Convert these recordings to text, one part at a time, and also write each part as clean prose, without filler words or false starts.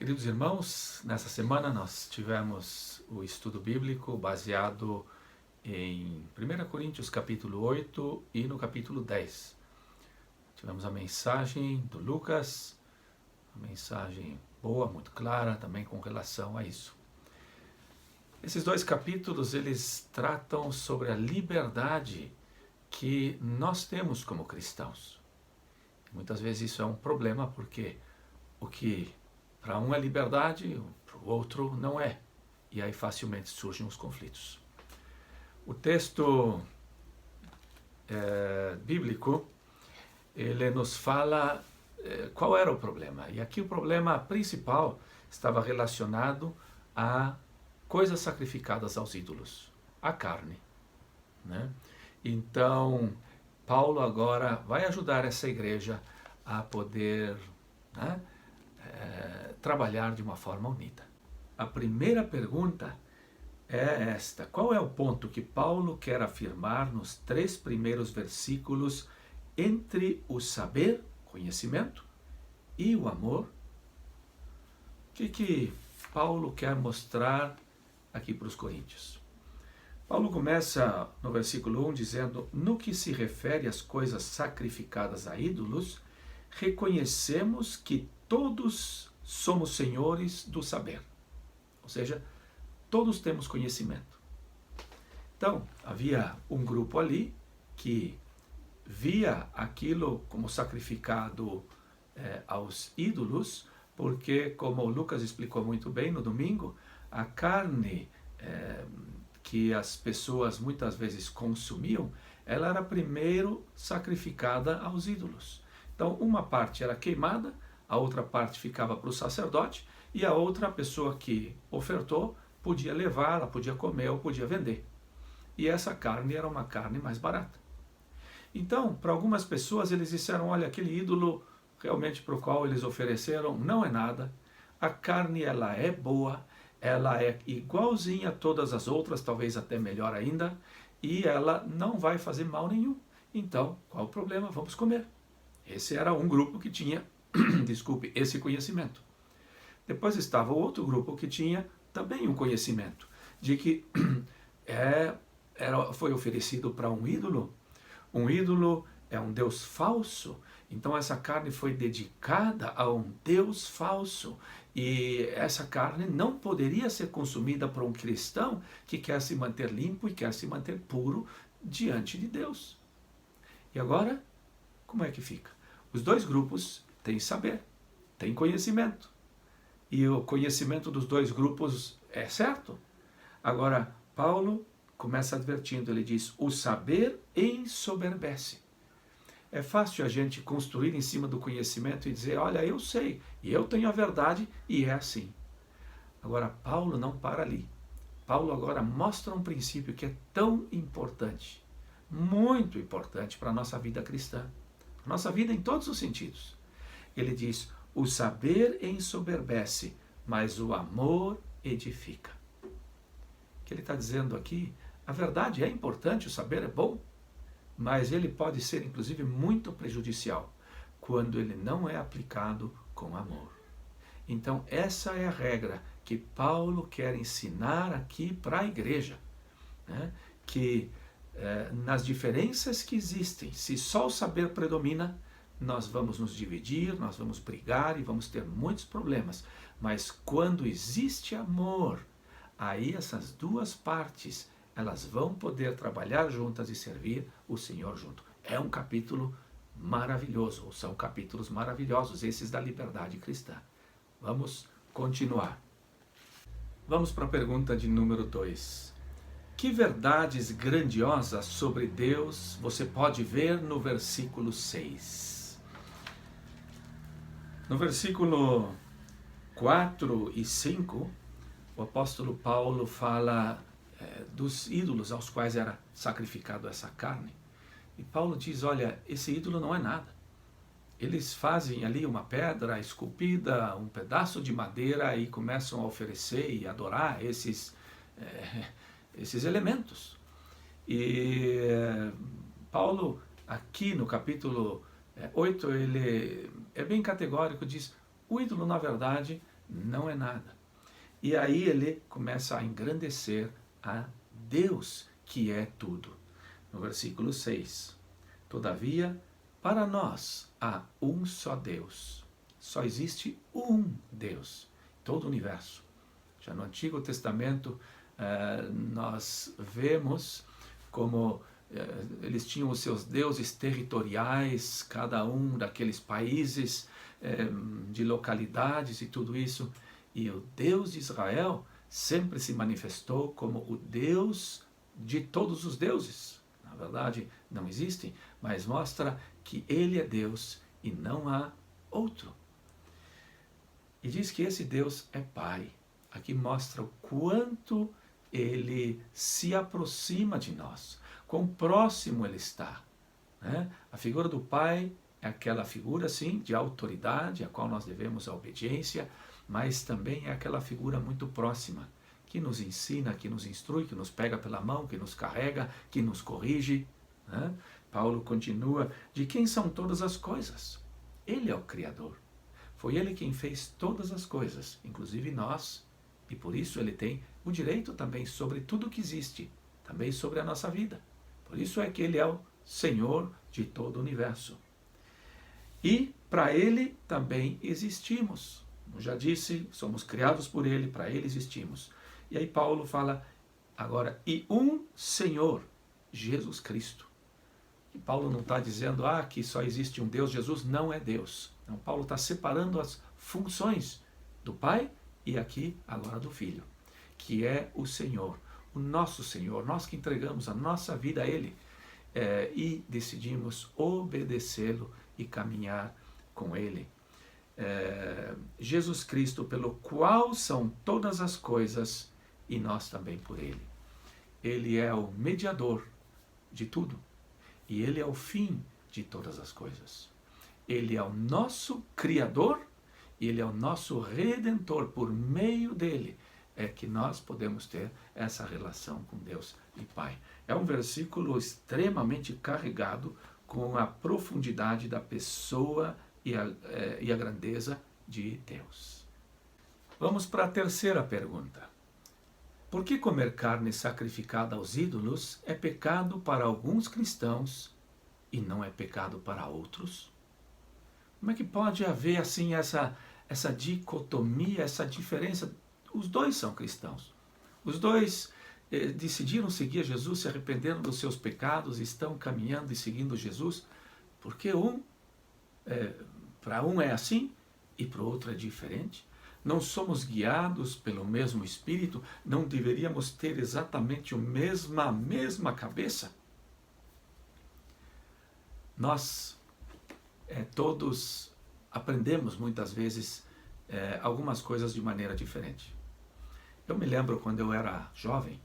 Queridos irmãos, nessa semana nós tivemos o estudo bíblico baseado em 1 Coríntios capítulo 8 e no capítulo 10. Tivemos a mensagem do Lucas, uma mensagem boa, muito clara também com relação a isso. Esses dois capítulos, eles tratam sobre a liberdade que nós temos como cristãos. Muitas vezes isso é um problema porque o que para um é liberdade, para o outro não é. E aí facilmente surgem os conflitos. O texto bíblico, ele nos fala qual era o problema. E aqui o problema principal estava relacionado a coisas sacrificadas aos ídolos, a carne, né? Então, Paulo agora vai ajudar essa igreja a poder, né, trabalhar de uma forma unida. A primeira pergunta é esta: qual é o ponto que Paulo quer afirmar nos 3 primeiros versículos entre o saber, conhecimento, e o amor? O que Paulo quer mostrar aqui para os coríntios? Paulo começa no versículo 1 dizendo: no que se refere às coisas sacrificadas a ídolos, reconhecemos que todos somos senhores do saber. Ou seja, todos temos conhecimento. Então, havia um grupo ali que via aquilo como sacrificado aos ídolos, porque, como o Lucas explicou muito bem no domingo, a carne que as pessoas muitas vezes consumiam, ela era primeiro sacrificada aos ídolos. Então, uma parte era queimada, a outra parte ficava para o sacerdote, e a outra pessoa que ofertou podia levar, ela podia comer ou podia vender. E essa carne era uma carne mais barata. Então, para algumas pessoas, eles disseram: olha, aquele ídolo realmente para o qual eles ofereceram não é nada, a carne ela é boa, ela é igualzinha a todas as outras, talvez até melhor ainda, e ela não vai fazer mal nenhum. Então, qual o problema? Vamos comer. Esse era um grupo que tinha, desculpe, esse conhecimento. Depois estava o outro grupo que tinha também um conhecimento de que foi oferecido para um ídolo. Um ídolo é um Deus falso, então essa carne foi dedicada a um Deus falso. E essa carne não poderia ser consumida por um cristão que quer se manter limpo e quer se manter puro diante de Deus. E agora, como é que fica? Os dois grupos têm saber, têm conhecimento. E o conhecimento dos dois grupos é certo. Agora, Paulo começa advertindo, ele diz: o saber ensoberbece. É fácil a gente construir em cima do conhecimento e dizer: olha, eu sei, e eu tenho a verdade, e é assim. Agora, Paulo não para ali. Paulo agora mostra um princípio que é tão importante, muito importante para a nossa vida cristã, nossa vida em todos os sentidos. Ele diz: o saber ensoberbece, mas o amor edifica. O que ele está dizendo aqui? A verdade é importante, o saber é bom, mas ele pode ser inclusive muito prejudicial quando ele não é aplicado com amor. Então essa é a regra que Paulo quer ensinar aqui para a igreja, né? Que nas diferenças que existem, se só o saber predomina, nós vamos nos dividir, nós vamos brigar e vamos ter muitos problemas. Mas quando existe amor, aí essas duas partes, elas vão poder trabalhar juntas e servir o Senhor junto. É um capítulo maravilhoso, ou são capítulos maravilhosos, esses da liberdade cristã. Vamos continuar. Vamos para a pergunta de número 2. Que verdades grandiosas sobre Deus você pode ver no versículo 6? No versículo 4 e 5, o apóstolo Paulo fala dos ídolos aos quais era sacrificado essa carne. E Paulo diz: olha, esse ídolo não é nada. Eles fazem ali uma pedra esculpida, um pedaço de madeira e começam a oferecer e adorar esses elementos. E Paulo, aqui no capítulo 8, ele é bem categórico, diz: o ídolo, na verdade, não é nada. E aí ele começa a engrandecer a Deus, que é tudo. No versículo 6, todavia, para nós há um só Deus. Só existe um Deus, todo o universo. Já no Antigo Testamento, nós vemos como eles tinham os seus deuses territoriais, cada um daqueles países, de localidades e tudo isso. E o Deus de Israel sempre se manifestou como o Deus de todos os deuses. Na verdade, não existem, mas mostra que Ele é Deus e não há outro. E diz que esse Deus é Pai. Aqui mostra o quanto Ele se aproxima de nós, quão próximo Ele está, né? A figura do Pai é aquela figura, sim, de autoridade, a qual nós devemos a obediência, mas também é aquela figura muito próxima, que nos ensina, que nos instrui, que nos pega pela mão, que nos carrega, que nos corrige, né? Paulo continua, de quem são todas as coisas? Ele é o Criador. Foi Ele quem fez todas as coisas, inclusive nós, e por isso Ele tem o direito também sobre tudo que existe, também sobre a nossa vida. Por isso é que Ele é o Senhor de todo o universo. E para Ele também existimos. Como já disse, somos criados por Ele, para Ele existimos. E aí Paulo fala agora, e um Senhor, Jesus Cristo. E Paulo não está dizendo que só existe um Deus, Jesus não é Deus. Não, Paulo está separando as funções do Pai e aqui agora do Filho, que é o Senhor, o nosso Senhor, nós que entregamos a nossa vida a Ele e decidimos obedecê-lo e caminhar com Ele. Jesus Cristo, pelo qual são todas as coisas e nós também por Ele. Ele é o mediador de tudo. E Ele é o fim de todas as coisas. Ele é o nosso Criador e Ele é o nosso Redentor. Por meio dele é que nós podemos ter essa relação com Deus e Pai. É um versículo extremamente carregado com a profundidade da pessoa e a grandeza de Deus. Vamos para a terceira pergunta. Por que comer carne sacrificada aos ídolos é pecado para alguns cristãos e não é pecado para outros? Como é que pode haver assim essa dicotomia, essa diferença? Os dois são cristãos. Os dois decidiram seguir Jesus, se arrependeram dos seus pecados, estão caminhando e seguindo Jesus, porque para um é assim e para o outro é diferente. Não somos guiados pelo mesmo Espírito? Não deveríamos ter exatamente a mesma cabeça? Nós todos aprendemos muitas vezes algumas coisas de maneira diferente. Eu me lembro quando eu era jovem,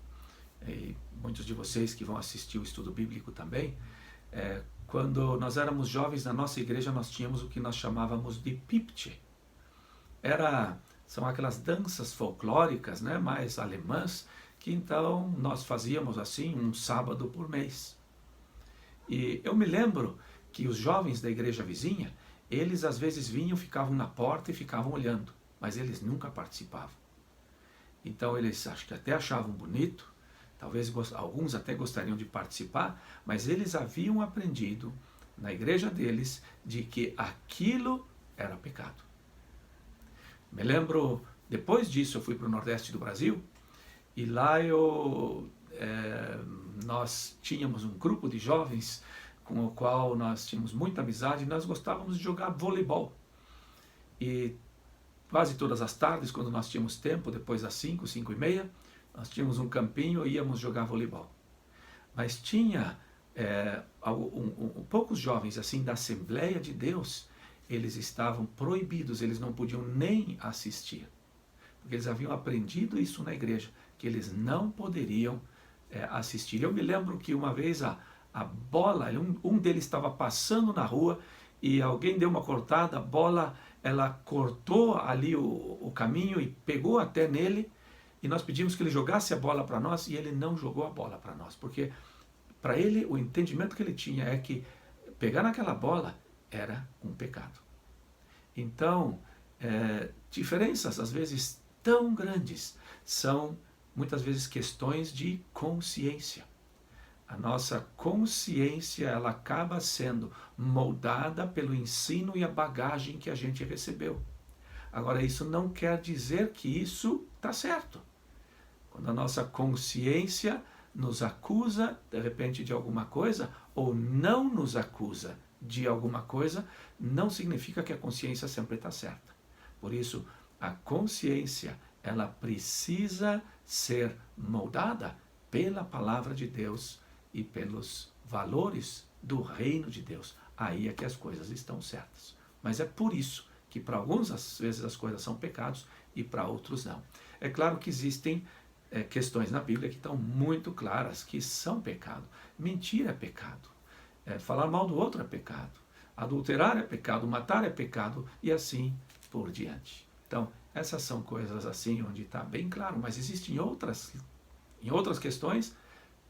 e muitos de vocês que vão assistir o estudo bíblico também, quando nós éramos jovens na nossa igreja nós tínhamos o que nós chamávamos de pipte. São aquelas danças folclóricas, né, mais alemãs, que então nós fazíamos assim um sábado por mês. E eu me lembro que os jovens da igreja vizinha, eles às vezes vinham, ficavam na porta e ficavam olhando, mas eles nunca participavam. Então eles acho que até achavam bonito, talvez alguns até gostariam de participar, mas eles haviam aprendido na igreja deles de que aquilo era pecado. Me lembro, depois disso eu fui para o Nordeste do Brasil e lá nós tínhamos um grupo de jovens com o qual nós tínhamos muita amizade e nós gostávamos de jogar voleibol. E quase todas as tardes, quando nós tínhamos tempo, depois das 5h30, nós tínhamos um campinho e íamos jogar voleibol. Mas tinha poucos jovens assim da Assembleia de Deus, eles estavam proibidos, eles não podiam nem assistir. Porque eles haviam aprendido isso na igreja, que eles não poderiam assistir. Eu me lembro que uma vez a bola, um deles estava passando na rua e alguém deu uma cortada, a bola, ela cortou ali o caminho e pegou até nele, e nós pedimos que ele jogasse a bola para nós, e ele não jogou a bola para nós, porque para ele o entendimento que ele tinha é que pegar naquela bola era um pecado. Então, diferenças, às vezes, tão grandes. São, muitas vezes, questões de consciência. A nossa consciência, ela acaba sendo moldada pelo ensino e a bagagem que a gente recebeu. Agora, isso não quer dizer que isso está certo. Quando a nossa consciência nos acusa, de repente, de alguma coisa, ou não nos acusa de alguma coisa, não significa que a consciência sempre está certa. Por isso, a consciência, ela precisa ser moldada pela palavra de Deus e pelos valores do reino de Deus. Aí é que as coisas estão certas. Mas é por isso que para alguns, às vezes, as coisas são pecados e para outros não. É claro que existem questões na Bíblia que estão muito claras, que são pecado. Mentir é pecado. Falar mal do outro é pecado. Adulterar é pecado, matar é pecado e assim por diante. Então, essas são coisas assim onde está bem claro, mas existem em outras questões,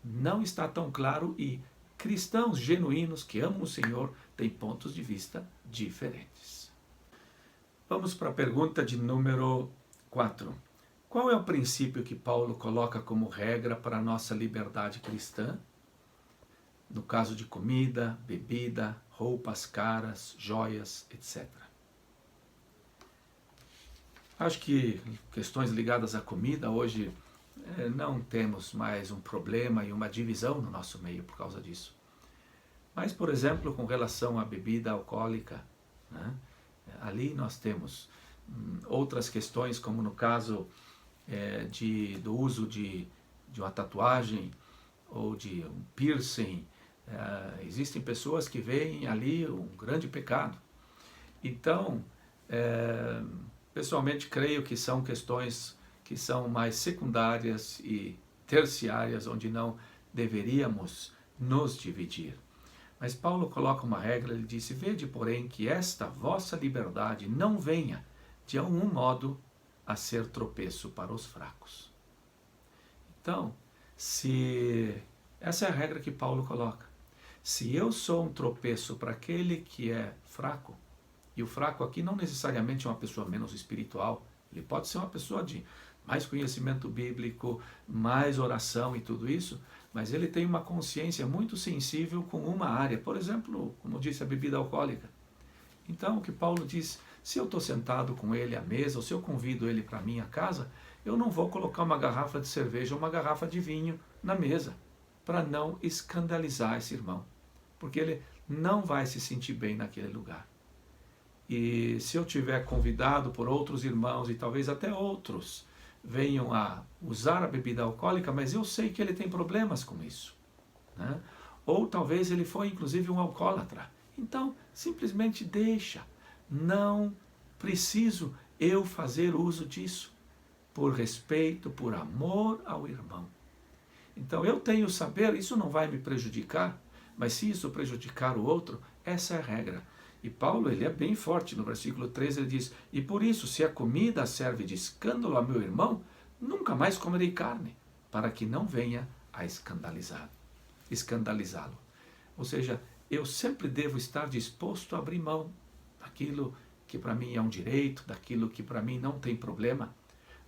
não está tão claro e cristãos genuínos que amam o Senhor têm pontos de vista diferentes. Vamos para a pergunta de número 4. Qual é o princípio que Paulo coloca como regra para a nossa liberdade cristã? No caso de comida, bebida, roupas caras, joias, etc. Acho que questões ligadas à comida, hoje não temos mais um problema e uma divisão no nosso meio por causa disso. Mas, por exemplo, com relação à bebida alcoólica, né? Ali nós temos outras questões, como no caso do uso de uma tatuagem ou de um piercing. Existem pessoas que veem ali um grande pecado. Então, pessoalmente creio que são questões que são mais secundárias e terciárias, onde não deveríamos nos dividir. Mas Paulo coloca uma regra, ele disse: vede, porém, que esta vossa liberdade não venha de algum modo a ser tropeço para os fracos. Então, essa é a regra que Paulo coloca. Se eu sou um tropeço para aquele que é fraco, e o fraco aqui não necessariamente é uma pessoa menos espiritual, ele pode ser uma pessoa de mais conhecimento bíblico, mais oração e tudo isso, mas ele tem uma consciência muito sensível com uma área, por exemplo, como disse, a bebida alcoólica. Então, o que Paulo diz, se eu estou sentado com ele à mesa, ou se eu convido ele para a minha casa, eu não vou colocar uma garrafa de cerveja ou uma garrafa de vinho na mesa, para não escandalizar esse irmão, porque ele não vai se sentir bem naquele lugar. E se eu tiver convidado por outros irmãos, e talvez até outros venham a usar a bebida alcoólica, mas eu sei que ele tem problemas com isso, né? Ou talvez ele foi inclusive um alcoólatra. Então, simplesmente deixa. Não preciso eu fazer uso disso, por respeito, por amor ao irmão. Então, eu tenho saber, isso não vai me prejudicar, mas se isso prejudicar o outro, essa é a regra. E Paulo, ele é bem forte, no versículo 13 ele diz: e por isso, se a comida serve de escândalo a meu irmão, nunca mais comerei carne, para que não venha a escandalizá-lo. Ou seja, eu sempre devo estar disposto a abrir mão daquilo que para mim é um direito, daquilo que para mim não tem problema,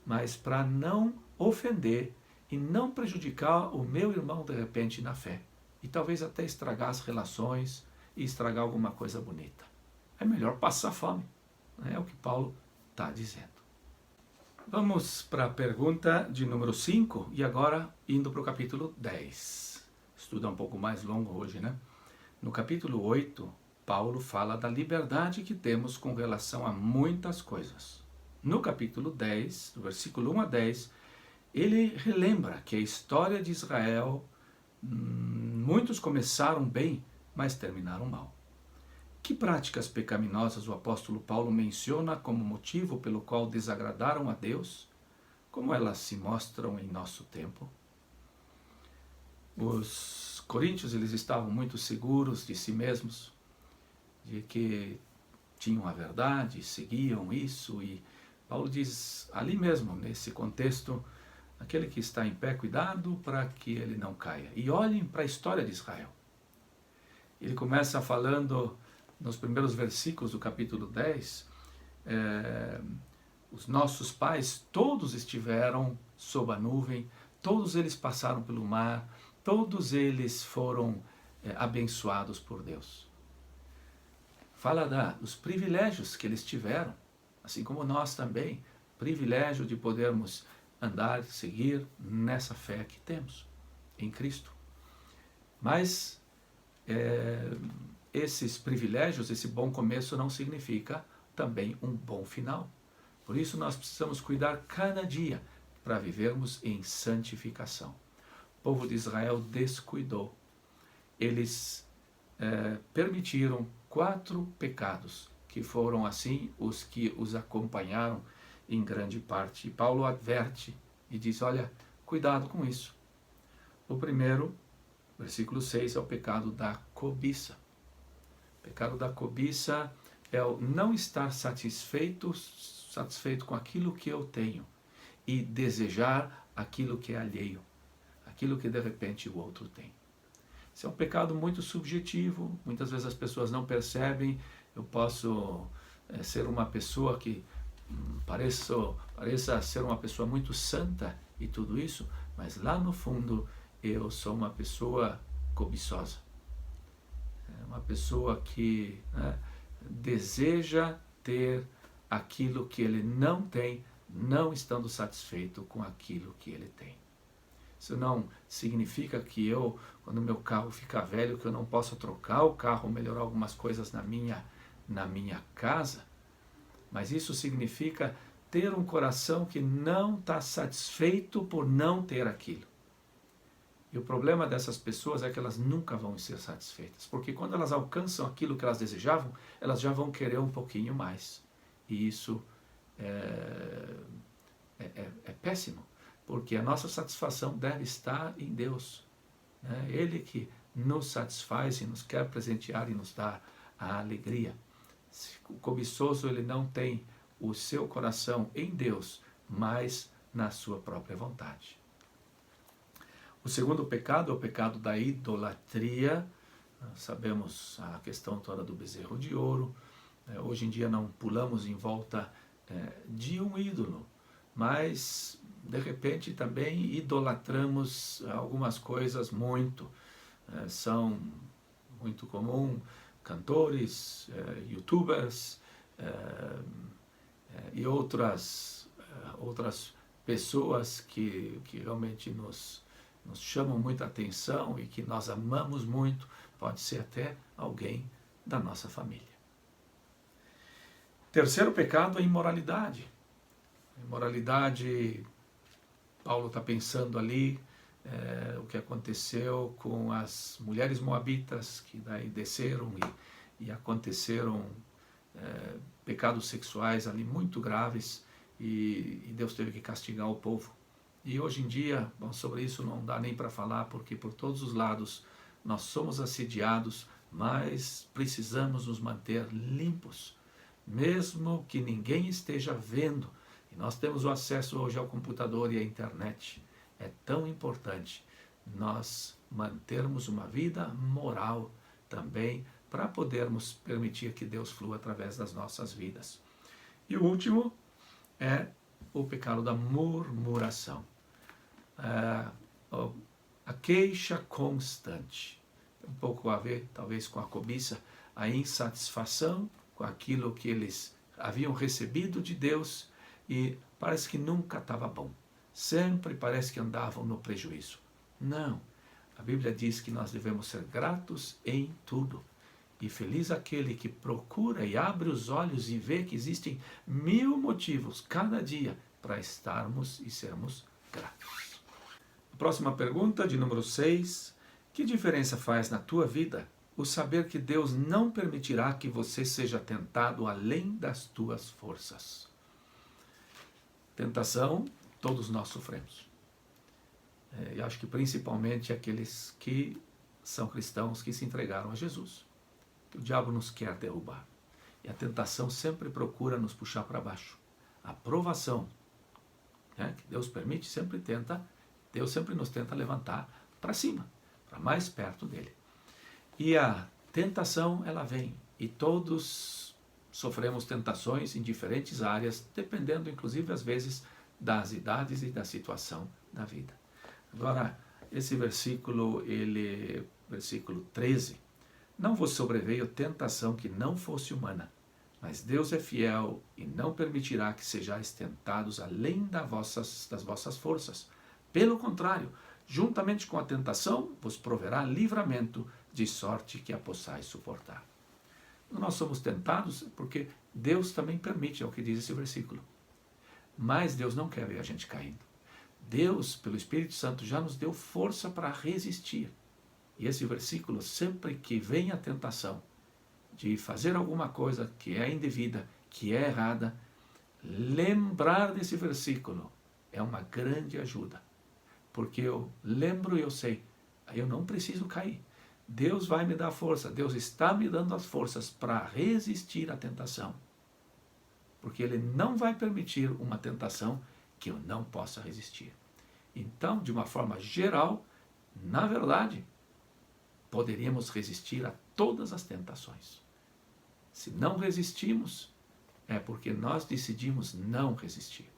mas para não ofender e não prejudicar o meu irmão de repente na fé. E talvez até estragar as relações e estragar alguma coisa bonita. É melhor passar fome. É o que Paulo está dizendo. Vamos para a pergunta de número 5 e agora indo para o capítulo 10. Estudo um pouco mais longo hoje, né? No capítulo 8, Paulo fala da liberdade que temos com relação a muitas coisas. No capítulo 10, do versículo 1 a 10, ele relembra que a história de Israel, muitos começaram bem, mas terminaram mal. Que práticas pecaminosas o apóstolo Paulo menciona como motivo pelo qual desagradaram a Deus? Como elas se mostram em nosso tempo? Os coríntios, eles estavam muito seguros de si mesmos, de que tinham a verdade, seguiam isso, e Paulo diz ali mesmo, nesse contexto, aquele que está em pé, cuidado para que ele não caia. E olhem para a história de Israel. Ele começa falando, nos primeiros versículos do capítulo 10, os nossos pais, todos estiveram sob a nuvem, todos eles passaram pelo mar, todos eles foram abençoados por Deus. Fala dos privilégios que eles tiveram, assim como nós também, privilégio de podermos andar, seguir nessa fé que temos em Cristo. Mas esses privilégios, esse bom começo não significa também um bom final. Por isso nós precisamos cuidar cada dia para vivermos em santificação. O povo de Israel descuidou. Eles permitiram 4 pecados, que foram assim os que os acompanharam em grande parte. E Paulo adverte e diz, olha, cuidado com isso. O primeiro, versículo 6, é o pecado da cobiça. O pecado da cobiça é o não estar satisfeito com aquilo que eu tenho e desejar aquilo que é alheio, aquilo que de repente o outro tem. Esse é um pecado muito subjetivo, muitas vezes as pessoas não percebem. Eu posso ser uma pessoa que pareça ser uma pessoa muito santa e tudo isso, mas lá no fundo eu sou uma pessoa cobiçosa. Uma pessoa que deseja ter aquilo que ele não tem, não estando satisfeito com aquilo que ele tem. Isso não significa que quando meu carro ficar velho, que eu não possa trocar o carro, melhorar algumas coisas na minha casa, mas isso significa ter um coração que não está satisfeito por não ter aquilo. E o problema dessas pessoas é que elas nunca vão ser satisfeitas, porque quando elas alcançam aquilo que elas desejavam, elas já vão querer um pouquinho mais. E isso é péssimo, porque a nossa satisfação deve estar em Deus. Ele que nos satisfaz e nos quer presentear e nos dar a alegria. O cobiçoso, ele não tem o seu coração em Deus, mas na sua própria vontade. O segundo pecado é o pecado da idolatria. Sabemos a questão toda do bezerro de ouro. Hoje em dia não pulamos em volta de um ídolo, mas de repente também idolatramos algumas coisas muito. São muito comum cantores, youtubers e outras pessoas que realmente nos chamam muita atenção e que nós amamos muito, pode ser até alguém da nossa família. Terceiro pecado é a imoralidade. A imoralidade, Paulo está pensando ali o que aconteceu com as mulheres moabitas, que daí desceram e aconteceram pecados sexuais ali muito graves, e Deus teve que castigar o povo. E hoje em dia, sobre isso não dá nem para falar, porque por todos os lados nós somos assediados, mas precisamos nos manter limpos, mesmo que ninguém esteja vendo. E nós temos o acesso hoje ao computador e à internet. É tão importante nós mantermos uma vida moral também, para podermos permitir que Deus flua através das nossas vidas. E o último é o pecado da murmuração. A queixa constante. Tem um pouco a ver, talvez, com a cobiça, a insatisfação com aquilo que eles haviam recebido de Deus e parece que nunca estava bom. Sempre parece que andavam no prejuízo. Não. A Bíblia diz que nós devemos ser gratos em tudo. E feliz aquele que procura e abre os olhos e vê que existem 1000 motivos cada dia para estarmos e sermos gratos. A próxima pergunta, de número 6. Que diferença faz na tua vida o saber que Deus não permitirá que você seja tentado além das tuas forças? Tentação, todos nós sofremos. E acho que principalmente aqueles que são cristãos, que se entregaram a Jesus. O diabo nos quer derrubar. E a tentação sempre procura nos puxar para baixo. A provação, que Deus permite, Deus sempre nos tenta levantar para cima, para mais perto dele. E a tentação, ela vem. E todos sofremos tentações em diferentes áreas, dependendo inclusive às vezes das idades e da situação da vida. Agora, esse versículo, versículo 13, não vos sobreveio tentação que não fosse humana, mas Deus é fiel e não permitirá que sejais tentados além das vossas forças. Pelo contrário, juntamente com a tentação, vos proverá livramento, de sorte que a possais suportar. Nós somos tentados porque Deus também permite, é o que diz esse versículo. Mas Deus não quer ver a gente caindo. Deus, pelo Espírito Santo, já nos deu força para resistir. E esse versículo, sempre que vem a tentação de fazer alguma coisa que é indevida, que é errada, lembrar desse versículo é uma grande ajuda. Porque eu lembro e eu sei, eu não preciso cair. Deus vai me dar força, Deus está me dando as forças para resistir à tentação. Porque Ele não vai permitir uma tentação que eu não possa resistir. Então, de uma forma geral, na verdade, poderíamos resistir a todas as tentações. Se não resistimos, é porque nós decidimos não resistir.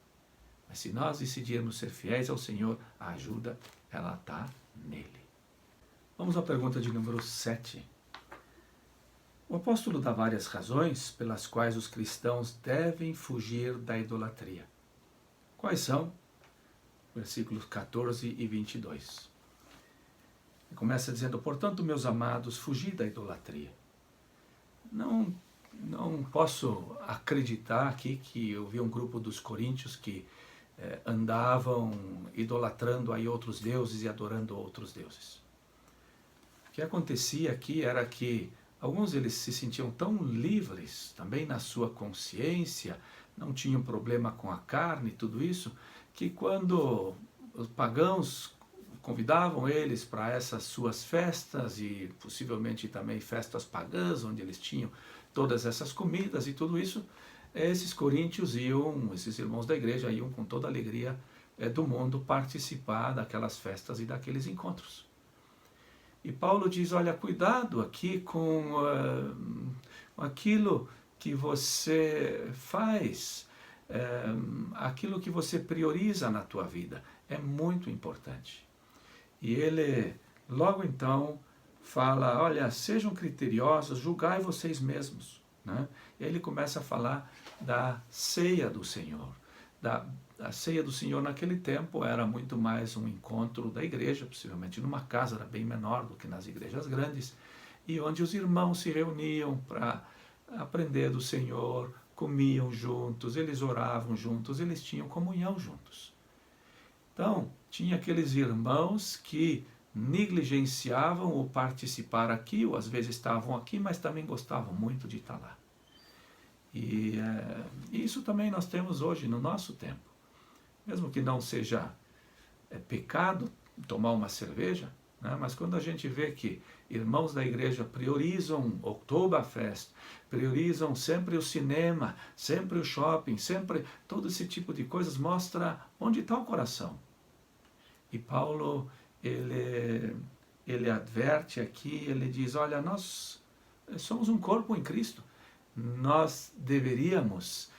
Mas se nós decidirmos ser fiéis ao Senhor, a ajuda, ela está nele. Vamos à pergunta de número 7. O apóstolo dá várias razões pelas quais os cristãos devem fugir da idolatria. Quais são? Versículos 14 e 22. Ele começa dizendo: portanto, meus amados, fugi da idolatria. Não posso acreditar aqui que eu vi um grupo dos coríntios que andavam idolatrando aí outros deuses e adorando outros deuses. O que acontecia aqui era que alguns eles se sentiam tão livres, também na sua consciência, não tinham problema com a carne e tudo isso, que quando os pagãos convidavam eles para essas suas festas e possivelmente também festas pagãs, onde eles tinham todas essas comidas e tudo isso, esses coríntios iam, esses irmãos da igreja iam com toda a alegria do mundo participar daquelas festas e daqueles encontros. E Paulo diz, olha, cuidado aqui com aquilo que você faz, aquilo que você prioriza na tua vida, é muito importante. E ele, logo então, fala, olha, sejam criteriosos, julgai vocês mesmos. Né? E aí ele começa a falar da ceia do Senhor. A ceia do Senhor naquele tempo era muito mais um encontro da igreja, possivelmente numa casa, era bem menor do que nas igrejas grandes, e onde os irmãos se reuniam para aprender do Senhor, comiam juntos, eles oravam juntos, eles tinham comunhão juntos. Então, tinha aqueles irmãos que negligenciavam o participar aqui, ou às vezes estavam aqui, mas também gostavam muito de estar lá. E isso também nós temos hoje no nosso tempo. Mesmo que não seja pecado tomar uma cerveja, né? Mas quando a gente vê que irmãos da igreja priorizam Oktoberfest, priorizam sempre o cinema, sempre o shopping, sempre todo esse tipo de coisas, mostra onde está o coração. E Paulo, ele adverte aqui, ele diz, olha, nós somos um corpo em Cristo, nós deveríamos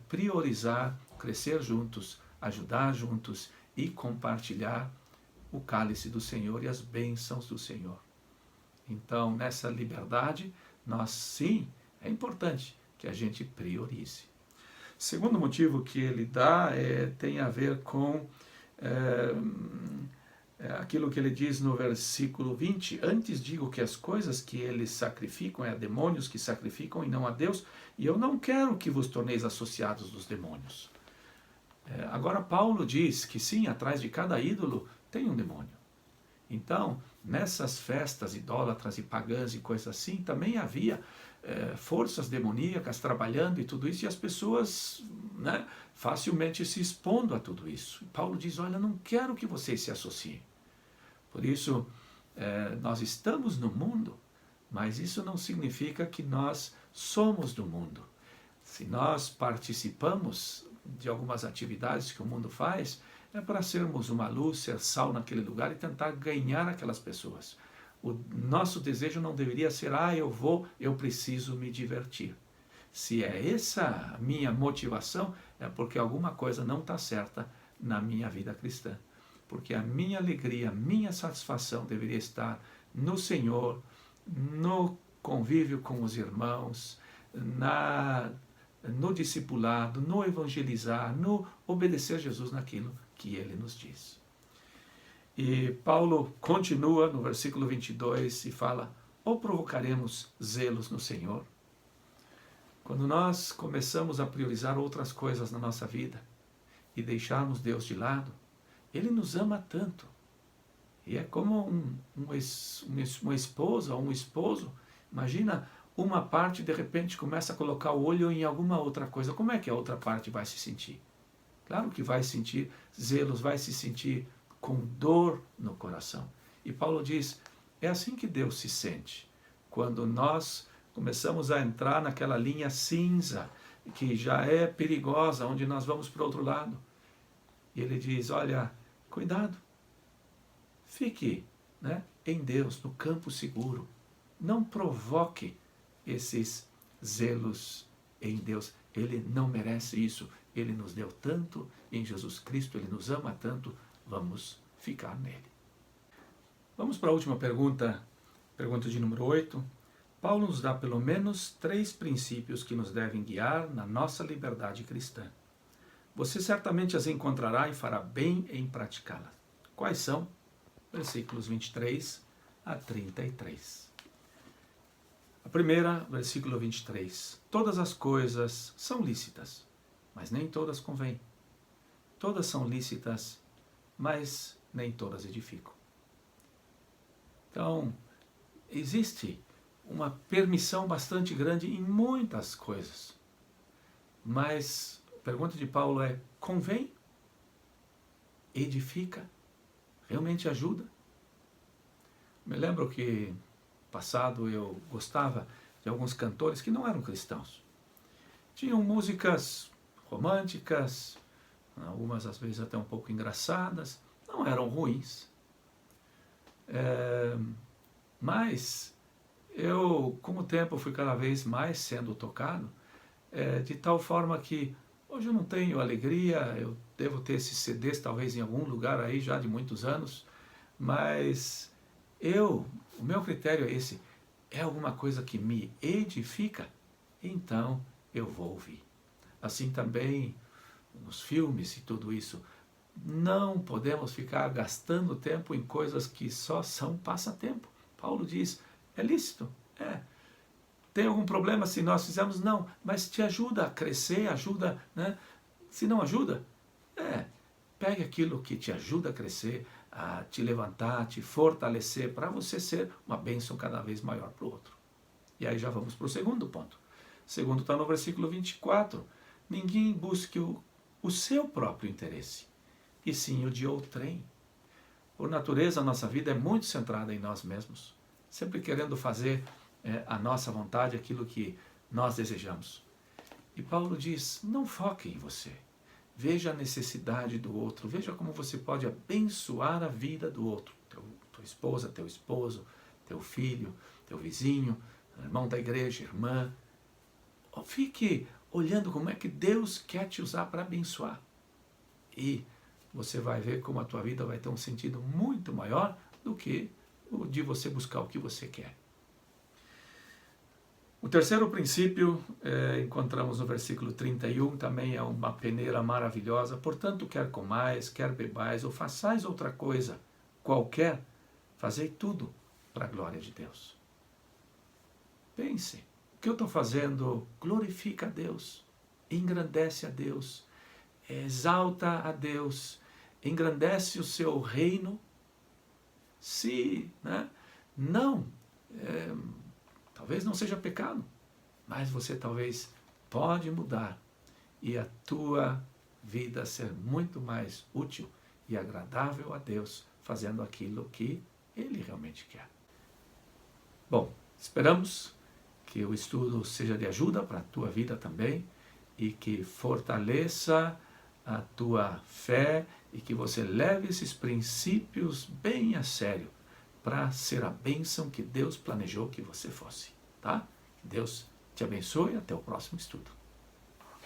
priorizar, crescer juntos, ajudar juntos e compartilhar o cálice do Senhor e as bênçãos do Senhor. Então, nessa liberdade, nós sim, é importante que a gente priorize. Segundo motivo que ele dá tem a ver com aquilo que ele diz no versículo 20, antes digo que as coisas que eles sacrificam é a demônios que sacrificam e não a Deus, e eu não quero que vos torneis associados dos demônios. Agora Paulo diz que sim, atrás de cada ídolo tem um demônio. Então, nessas festas idólatras e pagãs e coisas assim, também havia forças demoníacas trabalhando e tudo isso, e as pessoas facilmente se expondo a tudo isso. E Paulo diz, olha, não quero que vocês se associem. Por isso, nós estamos no mundo, mas isso não significa que nós somos do mundo. Se nós participamos de algumas atividades que o mundo faz, é para sermos uma luz, ser sal naquele lugar e tentar ganhar aquelas pessoas. O nosso desejo não deveria ser, eu preciso me divertir. Se é essa a minha motivação, é porque alguma coisa não está certa na minha vida cristã. Porque a minha alegria, a minha satisfação deveria estar no Senhor, no convívio com os irmãos, no discipulado, no evangelizar, no obedecer Jesus naquilo que ele nos diz. E Paulo continua no versículo 22 e fala: ou provocaremos zelos no Senhor? Quando nós começamos a priorizar outras coisas na nossa vida e deixarmos Deus de lado, Ele nos ama tanto. E é como uma esposa ou um esposo. Imagina, uma parte de repente começa a colocar o olho em alguma outra coisa. Como é que a outra parte vai se sentir? Claro que vai sentir zelos, vai se sentir com dor no coração. E Paulo diz, é assim que Deus se sente. Quando nós começamos a entrar naquela linha cinza, que já é perigosa, onde nós vamos para o outro lado. E ele diz, olha, cuidado. Fique, em Deus, no campo seguro. Não provoque esses zelos em Deus. Ele não merece isso. Ele nos deu tanto em Jesus Cristo, Ele nos ama tanto, vamos ficar nele. Vamos para a última pergunta de número 8. Paulo nos dá pelo menos 3 princípios que nos devem guiar na nossa liberdade cristã. Você certamente as encontrará e fará bem em praticá-las. Quais são? Versículos 23 a 33. A primeira, versículo 23. Todas as coisas são lícitas, mas nem todas convêm. Todas são lícitas, mas nem todas edificam. Então, existe uma permissão bastante grande em muitas coisas. Mas a pergunta de Paulo é, convém? Edifica? Realmente ajuda? Me lembro que no passado eu gostava de alguns cantores que não eram cristãos. Tinham músicas românticas, algumas às vezes até um pouco engraçadas, não eram ruins. Mas eu, com o tempo, fui cada vez mais sendo tocado, de tal forma que hoje eu não tenho alegria, eu devo ter esses CDs talvez em algum lugar aí já de muitos anos, mas o meu critério é esse, é alguma coisa que me edifica, então eu vou ouvir. Assim também nos filmes e tudo isso, não podemos ficar gastando tempo em coisas que só são passatempo. Paulo diz, é lícito? É. Tem algum problema se nós fizermos? Não, mas te ajuda a crescer, ajuda, Se não ajuda, pegue aquilo que te ajuda a crescer, a te levantar, a te fortalecer, para você ser uma bênção cada vez maior para o outro. E aí já vamos para o segundo ponto. O segundo está no versículo 24. Ninguém busque o seu próprio interesse, e sim o de outrem. Por natureza, a nossa vida é muito centrada em nós mesmos, sempre querendo fazer a nossa vontade, aquilo que nós desejamos. E Paulo diz, não foque em você. Veja a necessidade do outro, veja como você pode abençoar a vida do outro. Tua esposa, teu esposo, teu filho, teu vizinho, irmão da igreja, irmã. Fique olhando como é que Deus quer te usar para abençoar. E você vai ver como a tua vida vai ter um sentido muito maior do que o de você buscar o que você quer. O terceiro princípio, encontramos no versículo 31, também é uma peneira maravilhosa. Portanto, quer comais, quer bebais, ou façais outra coisa qualquer, fazei tudo para a glória de Deus. Pense, o que eu estou fazendo glorifica a Deus, engrandece a Deus, exalta a Deus, engrandece o seu reino. Se não, talvez não seja pecado, mas você talvez pode mudar e a tua vida ser muito mais útil e agradável a Deus, fazendo aquilo que Ele realmente quer. Bom, esperamos que o estudo seja de ajuda para a tua vida também e que fortaleça a tua fé e que você leve esses princípios bem a sério para ser a bênção que Deus planejou que você fosse, tá? Que Deus Te abençoe e até o próximo estudo.